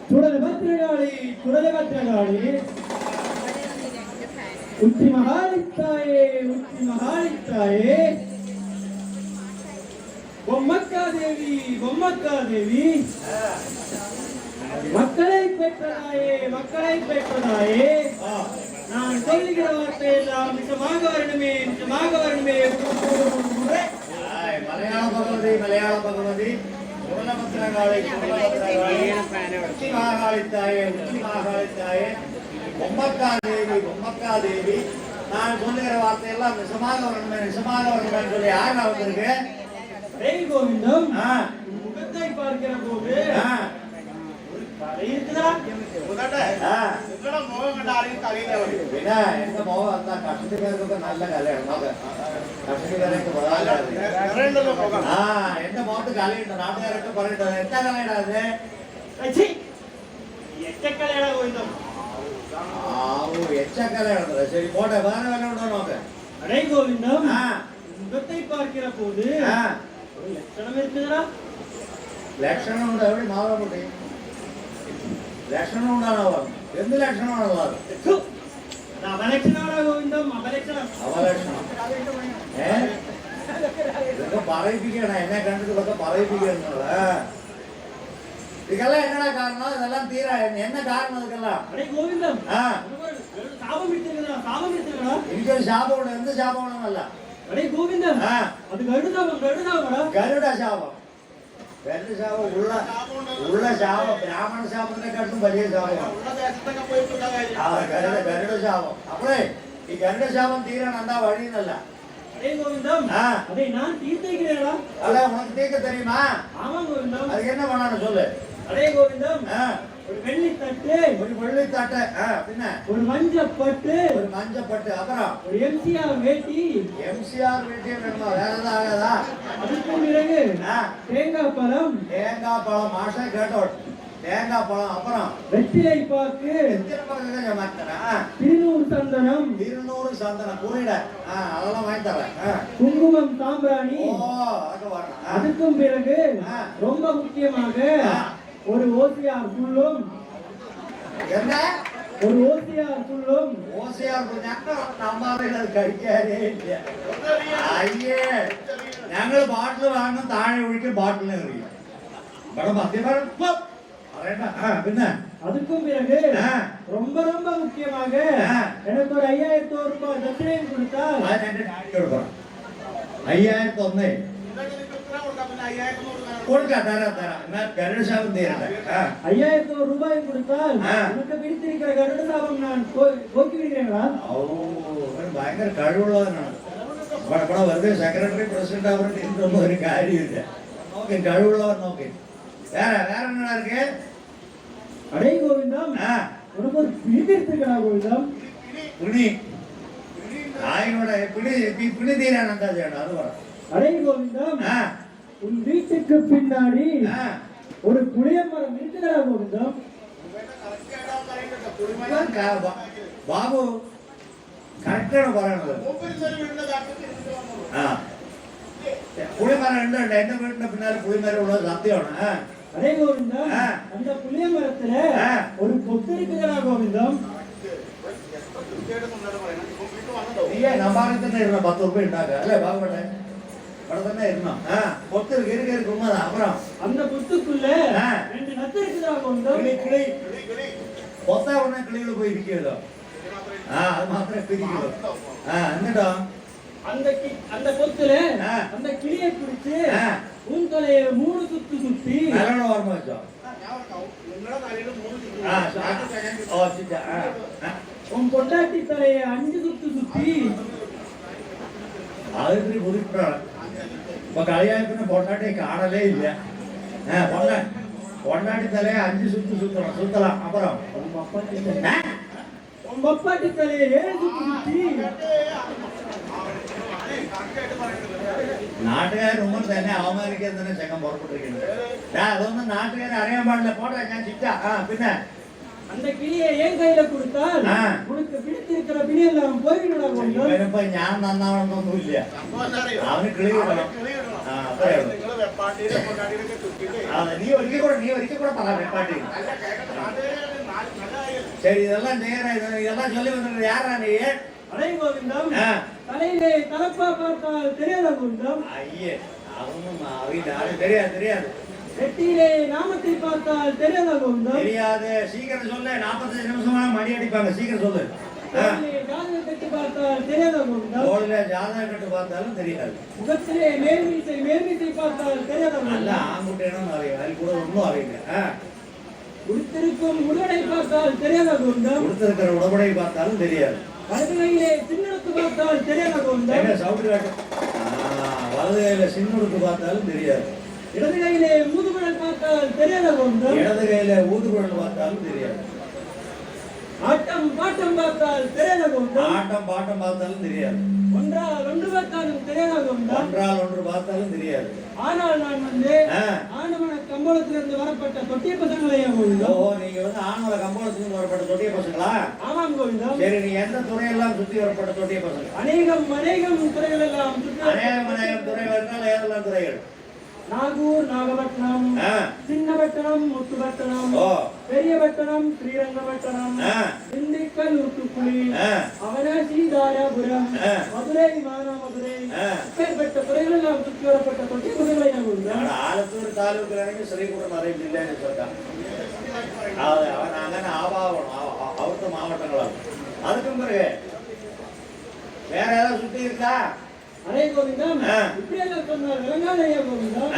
குடலபத்திரகாளி உச்சி மகாலித்தாயே பொம்மக்கா தேவி மக்களை பெற்றதாயே நான் சொல்லுகிற வார்த்தை எல்லாம் நிஜமாக வரணுமே மலையாள பகவதி உச்சி மகாலித்தாயே பொம்மக்கா தேவி நான் சொல்லுகிற வார்த்தை எல்லாம் நிஜமாக வரணுமே சொல்லி யார் வந்திருக்கு கோவிந்தம் முகத்தை பார்க்கிற போது எந்த முகம் அந்த கஷ்டத்துக்கு நல்ல கல்யாணம் எந்த முகத்துக்கு கலையிட்ட நாட்டுக்காரருக்கு பண்ணிட்டு எந்த கலையிடாது எச்ச கல்யாணம் சரி போட்ட வேற வேலை நோக்க அடே கோவிந்தம் முகத்தை பார்க்கிற போது லட்சணம் இருக்குதுடா லட்சணம் உண்டா எப்படி மாற முடியும் லட்சணம் உண்டானவா எந்த லட்சணம் പറയിപ്പിക്കണം എന്നെ കണ്ടിട്ട് ഇതൊക്കെ പറയിപ്പിക്കണ ഇതെല്ലാം എന്നാ കാരണം ഇതെല്ലാം തീരാ എന്നെ കാരണം ഇതൊക്കെല്ലാം എനിക്കൊരു ശാപമുണ്ട് എന്ത് ശാപമാണെന്നല്ല ഗരുഡ ശാപം ഉള്ള ശാപം ബ്രാഹ്മണ ശാപത്തിനെക്കാട്ടും വലിയ ശാപമാണ് ഗരുഡ ശാപം അപ്പോഴേ ഈ ഗരുഡ ശാപം തീരാൻ എന്താ വഴിയെന്നല്ല അതെ ഉനക്ക് തീക്ക தெரியுமா அதுக்கு என்ன பண்ணணும் சொல்லு ஒரு வெள்ளித்தட்டு பின்ன ஒரு மஞ்சப்பட்டு அப்புறம் ஒரு எம்சிஆர் வேட்டி வேணுமா வேற ஏதாவது ஆகாதா அதுக்கு பிறகு தேங்காய் பழம் மாஷா கேட்டோம் தேங்காய் பழம் அப்புறம் வெற்றிலை பாக்கு திருநூறு சந்தனம் புரியல அதெல்லாம் வாங்கி தரேன் குங்குமம் சாம்பிராணி அதுக்கும் பிறகு ரொம்ப முக்கியமாக ஒரு ஓசியார் புல்லும் കഴിക്കാനേ ഇല്ല അയ്യേ ഞങ്ങള് ബാട്ടിൽ വാങ്ങും താഴെ ഒഴിക്കും ബാട്ടിൽ എറിയും ഇവിടെ മദ്യപാനം പിന്നെ அதுக்கும் பிறகு ரொம்ப ரொம்ப முக்கியமாக எனக்கு ஒரு 5000 ரூபாய் தட்சணையும் கொடுத்தால் 5001 கொடுக்க தர கருட சாபம் தீரல 5000 ரூபாய் கொடுத்தால் உனக்கு பிடித்திருக்கிற கருட சாபம் நான் போக்கி விடுகிறேங்களா ഭയങ്കര കഴിവുള്ളവനാണ് ഇവിടെ വെറുതെ സെക്രട്ടറി പ്രസിഡന്റ് അവരുടെ ഒരു കാര്യമില്ല നോക്കി കഴിവുള്ളവർ നോക്കി வேற என்ன இருக்கு அடே கோவிந்தம் உனக்கு ஒரு பிடி இருக்குடா கோவிந்தம் பிடி ஆயினோட பிடி தீரான அந்த ஜென அது வர அடே கோவிந்தம் உன் வீட்டுக்கு பின்னாடி ஒரு புளிய மரம் இருக்குடா கோவிந்தம் பாபு கரெக்டான പറയണത് புளிமரம் என்ன வீட்டுல பின்னாடி புளிமரம் உள்ளது சத்தியമാണ് அடே கோவிந்தம் அந்த புளிய மரத்துல ஒரு பொட்டு இருக்குடா கோவிந்தம் நீயே நம்பாரத்துல இருந்த 10 ரூபாய் ഉണ്ടാക്കുക അല്ലേ பாவப்பட்ட അവിടെ തന്നെ ഇരുന്നോ பொட்டு இருக்கு உண்மைதான் அப்புறம் அந்த பொட்டுக்குள்ள ரெண்டு நத்து இருக்குடா கோவிந்தம் கிளி பொத்தா உடனே கிளியில போய் இരിക്കുമല്ലോ அது மாத்திரம் பிரிக்குது എന്നിട്ടോ அந்த பொத்துல அந்த கிளியை பிடிச்சு உன் தலையை 3 சுத்து சுத்தி நல்ல ஓர்മ്മ വെച്ചോ உன் பொண்டாட்டி தலையை 5 சுத்து சுத்தி അതിന് കുറിപ്പാണ് ഇപ്പൊ കളിയായപ്പിന്നെ പൊണ്ടാട്ടി കാണലേ ഇല്ല പൊണ്ടാട്ടി തലയെ 5 സുത്ത് സുത്തலாம் അപ്പുറം உன் பப்பாட்டி தலையை 7 சுத்து சுத்தி നാട്ടുകാർ മുമ്പ് തന്നെ അവമാനിക്കാൻ തന്നെ ചെക്കൻ പുറപ്പെട്ടിരിക്കുന്നത് അതൊന്നും നാട്ടുകാരെ അറിയാൻ പാടില്ല പോട്ടെ ഞാൻ ചിറ്റ പിന്നെ அந்த கிளியை என் கையில கொடுத்தால் உனக்கு பிடித்திருக்கிற பிடியெல்லாம் போய்விடலாம் ഞാൻ നന്നാവണമെന്നൊന്നുമില്ല അവന് കിളി കിട്ടണം நீ வரைக்கும் கூட பரவாயில்ல பாட்டு. சரி, இதெல்லாம் செய்யறேன், இதெல்லாம் சொல்லி வந்துடுற யாரா நீ? அடே கோவிந்தம், தலையிலே தலப்பா பார்த்தால் தெரியாத கோவிந்தம். ஐயே, அவனும் தெரியாது. நெட்டியிலே நாமத்தை பார்த்தால் தெரியாத கோவிந்தம். தெரியாது, சீக்கிரம் சொல்லு. 45 நிமிஷமா மணி அடிப்பாங்க, சீக்கிரம் சொல்லு. ஜாதக கட்டு பார்த்தால் தெரியாத கோவிந்தம். தோளில ஜாதக கட்டு பார்த்தாலும் தெரியாது. முகத்திலே மேல்மீசை பார்த்தால் தெரியாத கோவிந்தம். நல்லா ஆங்குட்டேனும் அறியும், அது கூட ஒன்றும் அறியுங்க. உடுத்திருக்கும் உடலை பார்த்தால் தெரியாத கோவிந்தம். உடுத்திருக்கிற உடம்படை பார்த்தாலும் தெரியாது. வலது கையிலே சின்னெடுத்து பார்த்தால் தெரியாத கோவிந்தம். சவுண்டு காட்டு. வலது கையில சின்னுடுத்து பார்த்தாலும் தெரியாது. இடது கையிலே ஊதுகுழல் பார்த்தால் தெரியாத கோவிந்தம். இடது கையில ஊதுகுழல் பார்த்தாலும் தெரியாது. ஆட்டம் பாட்டம் பார்த்தால் தெரியாத கோவிந்தம். ஆட்டம் பாட்டம் பார்த்தாலும் தெரியாது. ஒன்றால் ஒன்று பார்த்தாலும் தெரியாத கோவிந்தம். ஒன்றால் ஒன்று பார்த்தாலும் தெரியாது. ஆனால் நான் வந்து ஆனவன கம்போளத்திலிருந்து வரப்பட்ட தொட்டிய பசங்களையா கோவிந்தம். ஓ, நீங்க வந்து ஆனவன கம்போளத்திலிருந்து வரப்பட்ட தொட்டிய பசங்களா? ஆமாம் கோவிந்தம். சரி, நீ எந்த துறையெல்லாம் சுத்தி வரப்பட்ட தொட்டிய பசங்க? அநேகம் துறைகள் எல்லாம் சுற்றி. அநேகம் துறைகள் என்றால் ஏதெல்லாம் துறைகள்? நாகூர், நாகப்பட்டினம், சின்னப்பட்டினம், முத்துப்பட்டினம், பெரியப்பட்டினம், ஸ்ரீரங்கப்பட்டினம், திண்டுக்கல், ஊத்துக்குளி, அவனாசி, தாராபுரம், மதுரை, மானாமதுரை, இப்பேற்பட்ட துறைகள் எல்லாம் சுற்றி வரப்பட்ட தொட்டி புதுகளை ஆலத்தூர் தாலுக்கு ஸ்ரீகுண்டம் அறை ஜில்லைன்னு சொல்றான். அவன் அங்கே அவர்த்த மாவட்டங்களாகும். அதுக்கும் பிறகு வேற ஏதாவது சுத்தி இருக்கா? அரை கோவிந்தம், இப்படியெல்லாம் சொன்னார் விளங்காதையா கோவிந்தம்.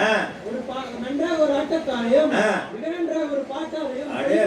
ஒரு நன்றாக ஒரு ஆட்டத்தாரையும் நன்றாக ஒரு பாட்டாரையும் அப்படியே